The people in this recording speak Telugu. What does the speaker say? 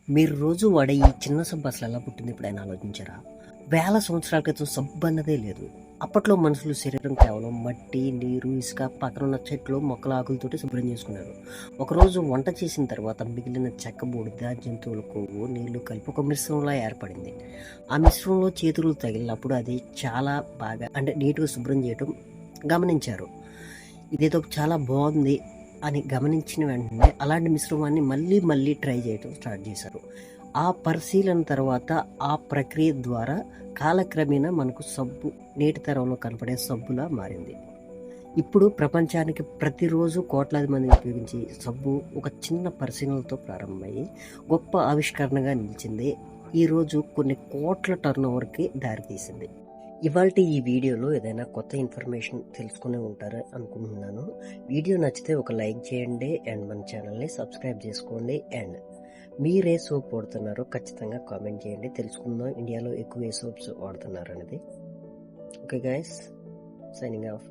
మీరు రోజు వాడే ఈ చిన్న సబ్బు అసలు ఎలా పుట్టింది ఎప్పుడైనా ఆలోచించారా? వేల సంవత్సరాల క్రితం సబ్బు అన్నదే లేదు. అప్పట్లో మనుషులు శరీరం కేవలం మట్టి, నీరు, ఇసుక, పక్కనున్న చెట్లు, మొక్కల ఆకులతోటి శుభ్రం చేసుకున్నారు. ఒకరోజు వంట చేసిన తర్వాత మిగిలిన చెక్క, బూడిద, జంతువుల కొవ్వు, నీళ్లు కలిపి ఒక మిశ్రమంలా ఏర్పడింది. ఆ మిశ్రమంలో చేతులు తగిలినప్పుడు అది చాలా బాగా నీట్గా శుభ్రం చేయటం గమనించారు. ఇదేదో చాలా బాగుంది అని గమనించిన వెంటనే అలాంటి మిశ్రమాన్ని మళ్ళీ ట్రై చేయడం స్టార్ట్ చేశారు. ఆ పరిశీలన తర్వాత ఆ ప్రక్రియ ద్వారా కాలక్రమేణా మనకు సబ్బు నేటి తరంలో కనపడే సబ్బులా మారింది. ఇప్పుడు ప్రపంచానికి ప్రతిరోజు కోట్లాది మంది ఉపయోగించే సబ్బు ఒక చిన్న పరిశీలనతో ప్రారంభమయ్యి గొప్ప ఆవిష్కరణగా నిలిచింది. ఈరోజు కొన్ని కోట్ల టర్న్ ఓవర్కి దారితీసింది. ఇవాల్టి ఈ వీడియోలో ఏదైనా కొత్త ఇన్ఫర్మేషన్ తెలుసుకుని ఉంటారు అనుకుంటున్నాను. వీడియో నచ్చితే ఒక లైక్ చేయండి అండ్ మన ఛానల్ని సబ్స్క్రైబ్ చేసుకోండి. అండ్ మీరు ఏ సోప్ వాడుతున్నారో ఖచ్చితంగా కామెంట్ చేయండి. తెలుసుకుందాం ఇండియాలో ఎక్కువ ఏ సోప్స్ వాడుతున్నారు అనేది. Okay guys, signing off.